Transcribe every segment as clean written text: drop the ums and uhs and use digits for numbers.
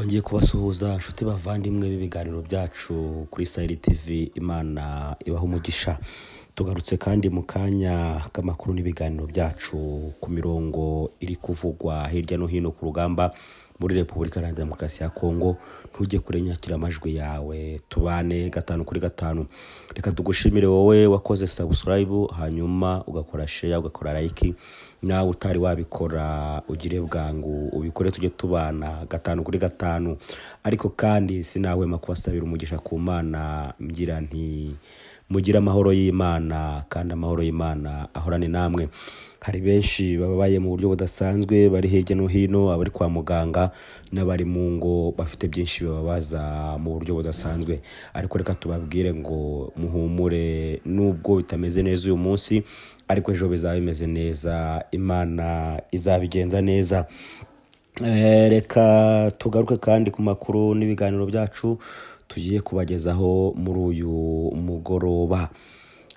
Twongeye kubasuhuza nshuti bavandimwe b'ibiganiro byacu kuri Sahel TV. Imana ibaha umugisha. Tugarutse kandi mu kanya k'amakuru n'ibiganiro byacu ku mirongo iri kuvugwa hirya no hino ku rugamba muri Repubulika Iharanira Demokarasi ya Kongo. Ntujye kurenyakira amajwi yawe, tubane 5 kuri 5. Reka tugushimire wowe wakoze subscribe, hanyuma ugakora share, ugakora like. Nawe utari wabikora ugire bwangu ubikore, tujye tubana 5 kuri 5. Ariko kandi sinahwema kubasabira umugisha ku Mana, mgira nti mugira amahoro y'Imana, kandi amahoro y'Imana ahorane namwe. Hari benshi bababaye mu buryo budasanzwe, bari hirya no hino, abari kwa muganga n'abari mu ngo bafite byinshi bibabaza mu buryo budasanzwe. Ariko reka tubabwire ngo muhumure, nubwo bitameze neza uyu munsi, ariko ejo bizaba bimeze neza, Imana izabigenza neza. Reka tugaruke kandi ku makuru n'ibiganiro byacu tugiye kubagezaho muri uyu mugoroba.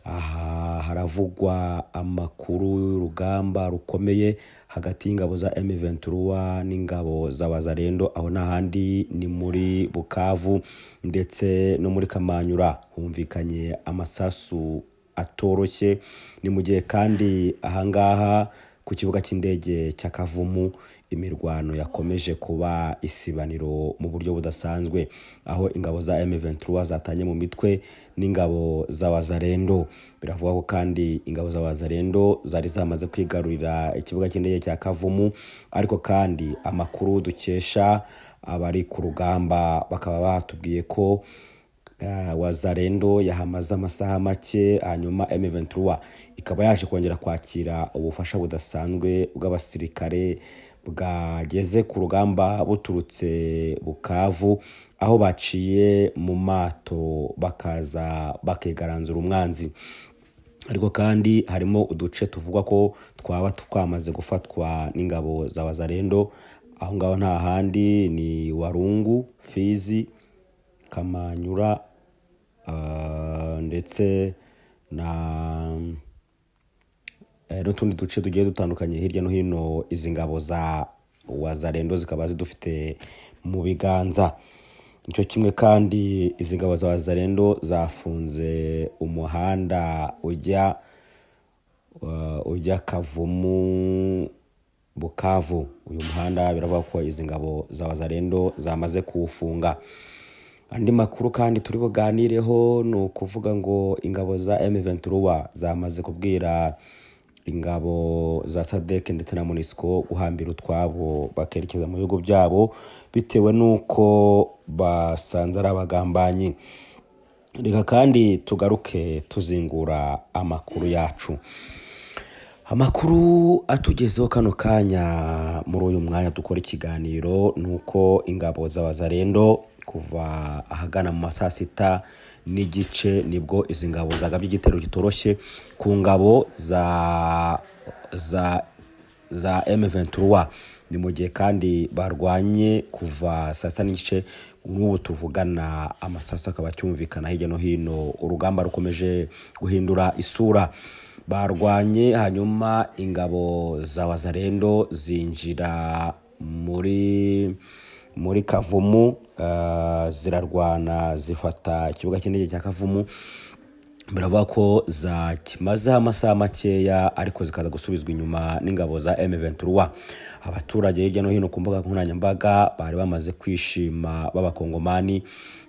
Aha haravugwa amakuru y'urugamba rukomeye hagati y'ingabo za M23 n'ingabo za Wazalendo, aho n'ahandi ni muri Bukavu ndetse no muri Kamanyura humvikanye amasasu atoroshye. Ni mu gihe kandi ahangaha ku kibuga cy'indege cya Kavumu imirwano yakomeje kuba isibaniro mu buryo budasanzwe, aho ingabo za M23 zatanye mu mitwe n'ingabo za Wazalendo. Biravuga ko kandi ingabo za Wazalendo zari zamaze kwigarurira ikibuga cy'indege cya Kavumu, ariko kandi amakuru dukesha abari ku rugamba bakaba batubwiye ko Wazalendo yahamaze amasaha make, hanyuma M23 ikaba yaje kongera kwakira ubufasha budasanzwe bw'abasirikare bwageze ku rugamba buturutse Bukavu, aho baciye mu mato bakaza bakegaranzura umwanzi. Ariko kandi harimo uduce tuvugwa ko twaba twamaze gufatwa n'ingabo za Wazalendo. Aho ngaho nta handi ni Warungu, Fizi, Kamanyura ndetse na n'utundi duce tugiye dutandukanye hirya no hino. Izi ngabo za Wazalendo zikaba zidufite mu biganza. Nicyo kimwe kandi izi ngabo za Wazalendo zafunze umuhanda ujya Kavumu Bukavu. Uyu muhanda biravuga ko izi ngabo za Wazalendo zamaze kuwufunga. Andi makuru kandi turi buganireho ni ukuvuga ngo ingabo za M23 zamaze kubwira ingabo za SADC ndetse na MONUSCO guhambira utwabo bakerekeza mu bihugu byabo bitewe nuko basanze ari abagambanyi. Reka kandi tugaruke tuzingura amakuru yacu. Amakuru atugezeho kano kanya muri uyu mwanya dukora ikiganiro nuko ingabo za Wazalendo kuva ahagana mu masaa 6:30 nibwo izi ngabo zagabye igitero kitoroshye ku ngabo za M23. Ni mu gihe kandi barwanye kuva saa 6:30 n'ubu tuvugana amasasu akaba cyumvikana hirya no hino. Urugamba rukomeje guhindura isura. Barwanye hanyuma ingabo za Wazalendo zinjira muri Kavumu, zirarwana zifata ikibuga cy'indege cya Kavumu. Biravuga ko zakimaze amasaha makeya, ariko zikaza gusubizwa inyuma n'ingabo za M23. Abaturage hirya no hino ku mbuga nkoranyambaga bari bamaze kwishima b'abakongomani,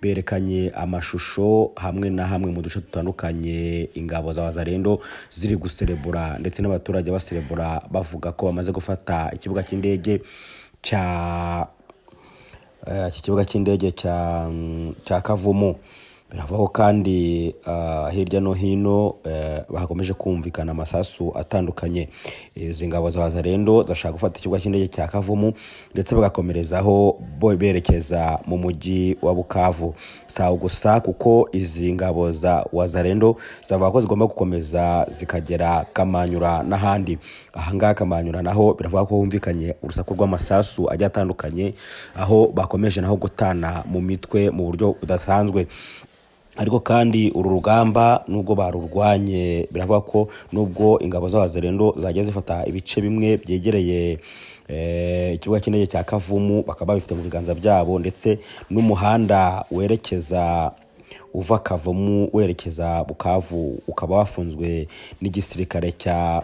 berekanye amashusho hamwe na hamwe mu duce dutandukanye ingabo za Wazalendo ziri guserebura, ndetse n'abaturage baserebura bavuga ko bamaze gufata ikibuga cy'indege cya Kavumu. Biravuga kandi hirya no hino bakomeje kumvikana amasasu atandukanye. Izi ngabo za Wazalendo zashaka gufata ikibuga cy'indege cya Kavumu ndetse bagakomerezaho berekeza mu mujyi wa Bukavu. Sawa gusa kuko izi ngabo za Wazalendo zavuga ko zigomba gukomeza zikagera Kamanyura n'ahandi. Ahangaha Kamanyura naho biravuga ko humvikanye urusaku rw'amasasu ajya atandukanye, aho bakomeje naho gutana mu mitwe mu buryo budasanzwe. ariko kandi uru rugamba nubwo barurwanye biravuga ko nubwo ingabo z'abazalendo zagiye zifata ibice bimwe byegereye ikibuga cy'indege cya Kavumu bakaba bifite mu biganza byabo, ndetse n'umuhanda werekeza uva Kavumu werekeza Bukavu ukaba wafunzwe n'igisirikare cya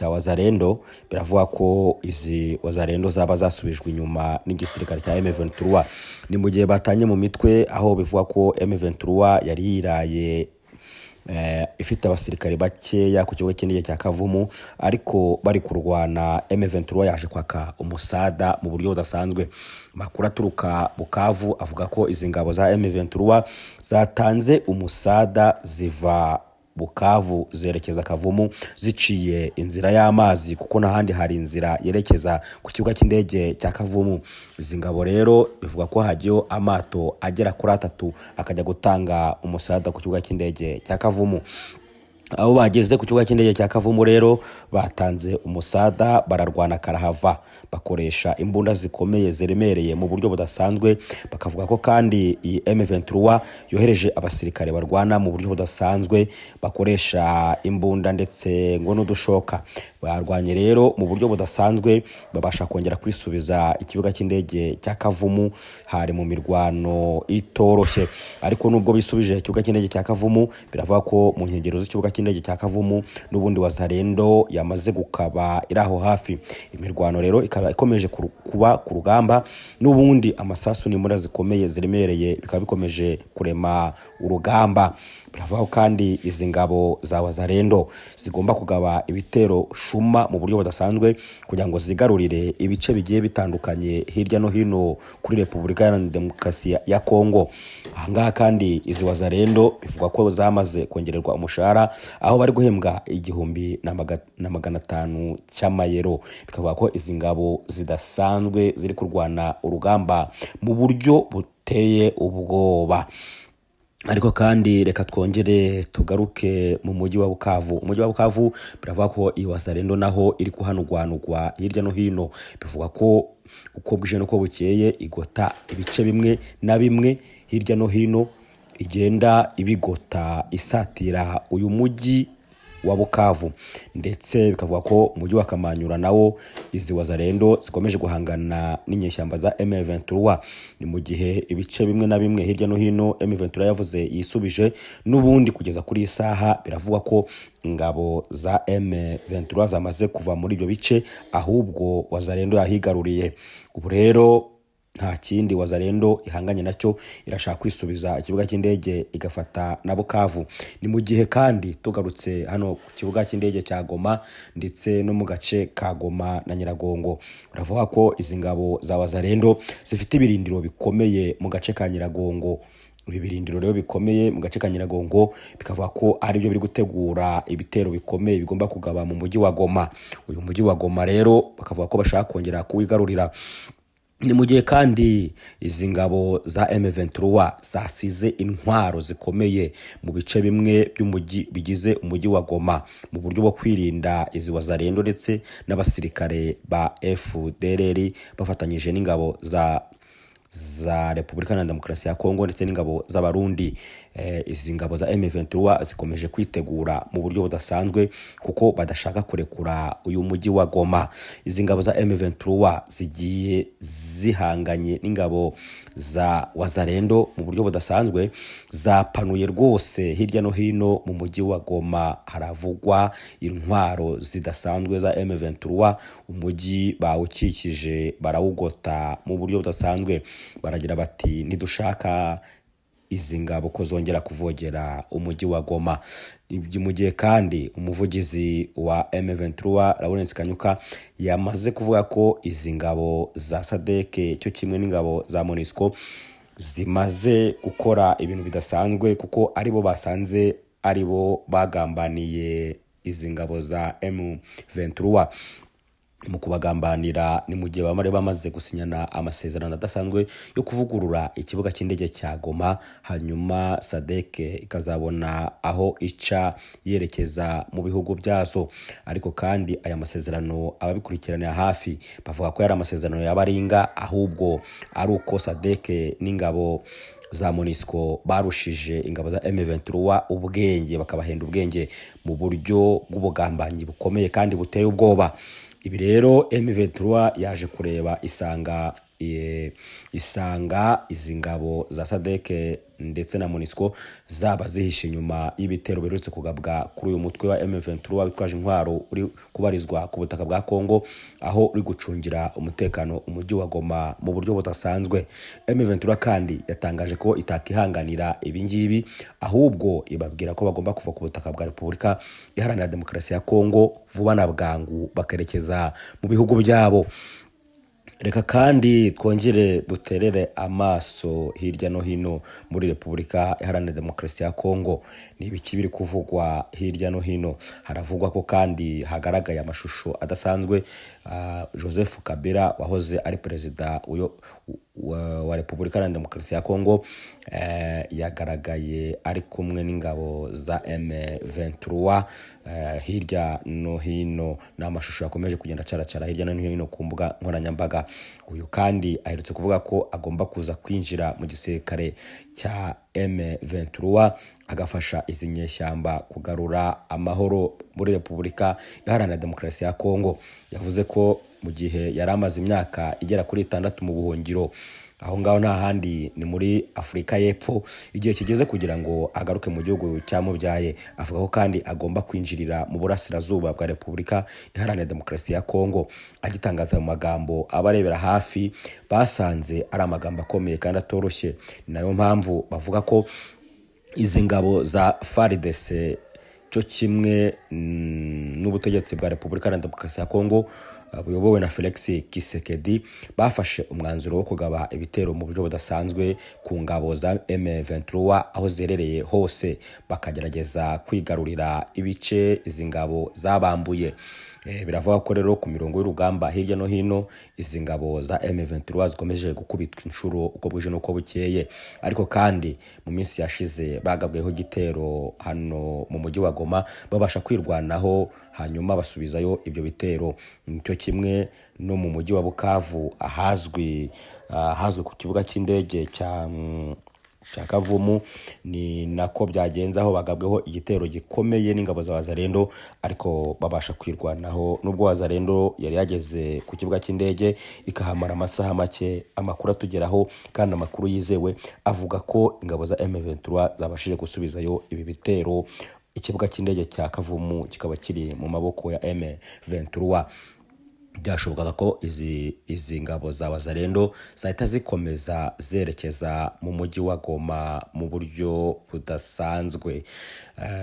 wazalendo. Biravuga ko izi wazalendo zaba zasubijwe inyuma n'igisirikare cya M23. Ni mu gihe batanye mu mitwe, aho bivuga ko M23 yari yiraye ifite abasirikare bakeya ku kibuga cy'indege cya Kavumu, ariko bari kurwana M23 yaje kwaka umusada mu buryo budasanzwe. Makuru aturuka Bukavu avuga ko izi ngabo za M23 zatanze umusada ziva Bukavu zerekeza Kavumu ziciye inzira y'amazi, kuko n'ahandi hari inzira yerekeza ku kibuga cy'indege cya Kavumu. Izi ngabo rero bivuga ko hagiyeho amato agera kuri 3 akajya gutanga umusada ku kibuga cy'indege cya Kavumu. Abo bageze ku kibuga cy'indege cya Kavumu rero batanze umusada, bararwana karahava, bakoresha imbunda zikomeye ziremereye mu buryo budasanzwe. Bakavuga ko kandi iyi M23 yohereje abasirikare barwana mu buryo budasanzwe, bakoresha imbunda ndetse ngo n'udushoka. Barwanye rero mu buryo budasanzwe, babasha kongera kwisubiza ikibuga cy'indege cya Kavumu. Hari mu mirwano itoroshye, ariko nubwo bisubije ikibuga cy'indege cya Kavumu, biravuga ko mu nkengero z'ikibuga cy'indege cya Kavumu n'ubundi wazalendo yamaze gukaba iraho hafi. Imirwano rero ikaba ikomeje kuba ku rugamba, n'ubundi amasasu n'imbunda zikomeye ziremereye bikaba bikomeje kurema urugamba. Biravuga kandi izi ngabo za wazalendo zigomba kugaba ibitero shuma mu buryo budasanzwe kugira ngo zigarurire ibice bigiye bitandukanye hirya no hino kuri Repubulika Iharanira Demokarasi ya Kongo. Ahangaha kandi izi wazalendo bivuga ko zamaze kongererwa umushahara, aho bari guhembwa 1,500 cy'amayero. Bikavuga ko izi ngabo zidasanzwe ziri kurwana urugamba mu buryo buteye ubwoba. Ariko kandi reka twongere tugaruke mu mujyi wa Bukavu. Umujyi wa Bukavu biravuga ko iyi wazalendo naho iri kuhanurwanurwa hirya no hino. Bivuga ko uko bwije nuko bukeye igota ibice bimwe na bimwe hirya no hino, igenda ibigota isatira uyu mujyi wa Bukavu, ndetse bikavuga ko umujyi wa Kamanyura nawo izi wazalendo zikomeje guhangana n'inyeshyamba za M23. Ni mu gihe ibice bimwe na bimwe hirya no hino M23 yavuze yisubije, n'ubundi kugeza kuri isaha biravuga ko ingabo za M23 zamaze kuva muri ibyo bice, ahubwo wazalendo yahigaruriye. Ubu rero nta kindi wazalendo ihanganye nacyo, irashaka kwisubiza ikibuga cy'indege igafata na Bukavu. Ni mu gihe kandi tugarutse hano ku kibuga cy'indege cya Goma ndetse no mu gace ka Goma na Nyiragongo, uravuga ko izi ngabo za wazalendo zifite ibirindiro bikomeye mu gace ka Nyiragongo. Ibi birindiro rero bikomeye mu gace ka Nyiragongo bikavuga ko ari byo biri gutegura ibitero bikomeye bigomba kugaba mu mujyi wa Goma. Uyu mujyi wa Goma rero bakavuga ko bashaka kongera kuwigarurira. Ni mu gihe kandi izi ngabo za M23 zasize intwaro zikomeye mu bice bimwe by'umujyi bigize umujyi wa Goma mu buryo bwo kwirinda izi wazalendo ndetse n'abasirikare ba FDLR bafatanyije n'ingabo za Repubulika Iharanira Demokarasi ya Kongo ndetse n'ingabo z'abarundi. Izi ngabo za M23 zikomeje kwitegura mu buryo budasanzwe kuko badashaka kurekura uyu mujyi wa Goma. Izi ngabo za M23 zigiye zihanganye n'ingabo za wazalendo mu buryo budasanzwe, zapanuye rwose hirya no hino mu mujyi wa Goma. Haravugwa intwaro zidasanzwe za M23, umujyi bawukikije barawugota mu buryo budasanzwe. Baragira bati ntidushaka izi ngabo ko zongera kuvogera umujyi wa Goma. Mu gihe kandi umuvugizi wa M23 Lawrence Kanyuka yamaze kuvuga ko izi ngabo za SADC cyo kimwe n'ingabo za MONUSCO zimaze gukora ibintu bidasanzwe, kuko aribo basanze aribo bagambaniye izi ngabo za M23. Mu kubagambanira ni mu gihe bamare bamaze gusinyana amasezerano adasanzwe yo kuvugurura ikibuga cy'indege cya Goma, hanyuma SADC ikazabona aho ica yerekeza mu bihugu byazo. Ariko kandi aya masezerano ababikurikiranira hafi bavuga ko yari amasezerano y'abaringa, ahubwo ari uko SADC n'ingabo za MONUSCO barushije ingabo za M23 ubwenge, bakabahenda ubwenge mu buryo bw'ubugambanyi bukomeye kandi buteye ubwoba. Ibi rero M23 yaje kureba isanga izi ngabo za SADC ndetse na MONUSCO zaba zihishe inyuma y'ibitero biherutse kugabwa kuri uyu mutwe wa M23 witwaje intwaro uri kubarizwa ku butaka bwa Kongo, aho uri gucungira umutekano umujyi wa Goma mu buryo budasanzwe. M23 kandi yatangaje ko itakihanganira ibingibi, ahubwo ibabwira ko bagomba kuva ku butaka bwa Repubulika Iharanira Demokarasi ya Kongo vuba na bwangu bakerekeza mu bihugu byabo. Reka kandi twongere duterere amaso hirya no hino muri Repubulika Iharanira Demokarasi ya Kongo. Ni ibiki biri kuvugwa hirya no hino? Haravugwa ko kandi hagaragaye amashusho adasanzwe Joseph Kabila wahoze ari perezida wa Repubulika Iharanira Demokarasi ya Kongo yagaragaye ari kumwe n'ingabo za M23 hirya no hino. N'amashusho yakomeje kugenda caracara hirya no hino ku mbuga nkoranyambaga. Uyu kandi aherutse kuvuga ko agomba kuza kwinjira mu gisirikare cya M23 agafasha izi nyeshyamba kugarura amahoro muri Repubulika Iharanira Demokarasi ya Kongo. Yavuze ko mu gihe yari amaze imyaka igera kuri 6 mu buhungiro, aho ngaho nta handi ni muri Afurika y'Epfo, igihe kigeze kugira ngo agaruke mu gihugu cyamubyaye. Avuga ko kandi agomba kwinjirira mu burasirazuba bwa Repubulika Iharanira Demokarasi ya Kongo. Agitangaza mu magambo abarebera hafi basanze ari amagambo akomeye kandi atoroshye. Nayo mpamvu bavuga ko izi ngabo za FARDC cyo kimwe n'ubutegetsi bwa Repubulika Iharanira Demokarasi ya Kongo buyobowe na Felix Tshisekedi bafashe umwanzuro wo kugaba ibitero mu buryo budasanzwe ku ngabo za M23 aho zerereye hose, bakagerageza kwigarurira ibice izi ngabo zabambuye. Biravuga ko rero ku mirongo y'urugamba hirya no hino izi ngabo za M23 zikomeje gukubitwa inshuro uko bwije n'uko bukeye. Ariko kandi mu minsi yashize bagabweho igitero hano mu mujyi wa Goma, babasha kwirwanaho hanyuma basubizayo ibyo bitero. Nicyo kimwe no mu mujyi wa Bukavu ahazwi ku kibuga cy'indege cya Kavumu, ni nako byagenze aho bagabweho igitero gikomeye n'ingabo za Wazalendo, ariko babasha kwirwanaho nubwo Wazalendo yari yageze ku kibuga cy'indege ikahamara amasaha make. Amakuru atugeraho kandi amakuru yizewe avuga ko ingabo za M23 zabashije gusubizayo ibi bitero. Ikibuga cy'indege cya Kavumu kikaba kiri mu maboko ya M23. Byashobokaga ko izi ngabo za Wazalendo zahita zikomeza zerekeza mu mujyi wa Goma mu buryo budasanzwe,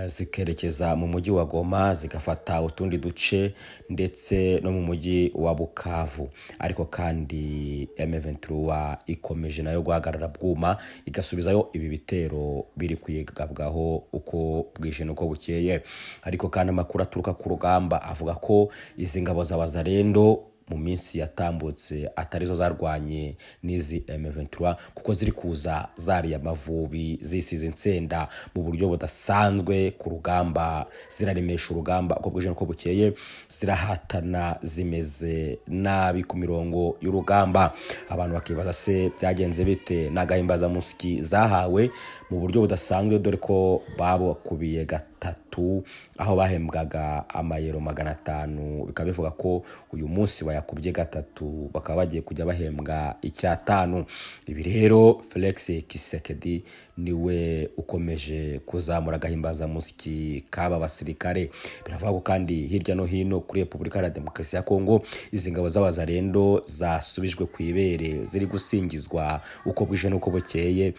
zikerekeza mu mujyi wa Goma zigafata utundi duce ndetse no mu mujyi wa Bukavu. Ariko kandi M23 ikomeje nayo guhagarara bwuma igasubizayo ibi bitero biri kuyigabwaho uko bwije n'uko bukeye. Ariko kandi amakuru aturuka ku rugamba avuga ko izi ngabo za Wazalendo mu minsi yatambutse atarizo zarwanye n'izi M23, kuko ziri kuza zari amavubi zisize insenda mu buryo budasanzwe ku rugamba, ziraremesha urugamba uko bwije n'uko bukeye, zirahatana zimeze nabi ku mirongo y'urugamba. Abantu bakibaza se byagenze bite? N'agahimbaza musiki zahawe mu buryo budasanzwe, dore ko bakubiye gatatu aho bahembwaga amayero 500, bikaba bivuga ko uyu munsi bayakubye gatatu, bakaba bagiye kujya bahembwa 5. Ibi rero Felix Tshisekedi niwe ukomeje kuzamura agahimbaza musiki kaba basirikare. Biravuga ko kandi hirya no hino kuri Repubulika Iharanira Demokarasi ya Kongo izi ngabo z'Abazalendo zasubijwe ku ibere, ziri gusingizwa uko bwije n'uko bukeye.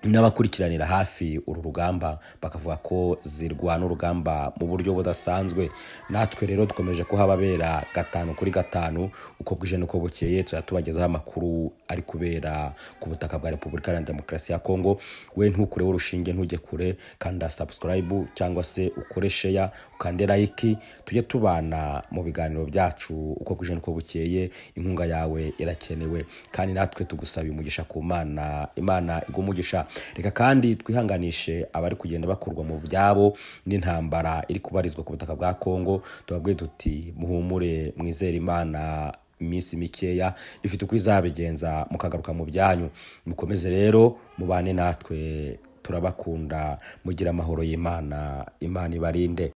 N'abakurikiranira hafi uru rugamba bakavuga ko zirwana urugamba mu buryo budasanzwe. Natwe rero dukomeje kuhababera 5/5 uko bwije n'uko bukeye, tubagezaho amakuru ari kubera ku butaka bwa Repubulika Iharanira Demokarasi ya Kongo. We ntukure urushinge ntujye kure, kanda subscribe cyangwa se ukore share, ukande like, tujye tubana mu biganiro byacu uko bwije n'uko bukeye. Inkunga yawe irakenewe kandi natwe tugusaba umugisha ku Mana, Imana igumugisha. Reka kandi twihanganishe abari kugenda bakurwa mu byabo n'intambara iri kubarizwa ku butaka bwa Kongo. Tubabwiye tuti muhumure, mwizere Imana iminsi mikeya ifite uko izabigenza mukagaruka mu byanyu. Mukomeze rero mubane natwe, turabakunda, mugira amahoro y'Imana, Imana ibarinde.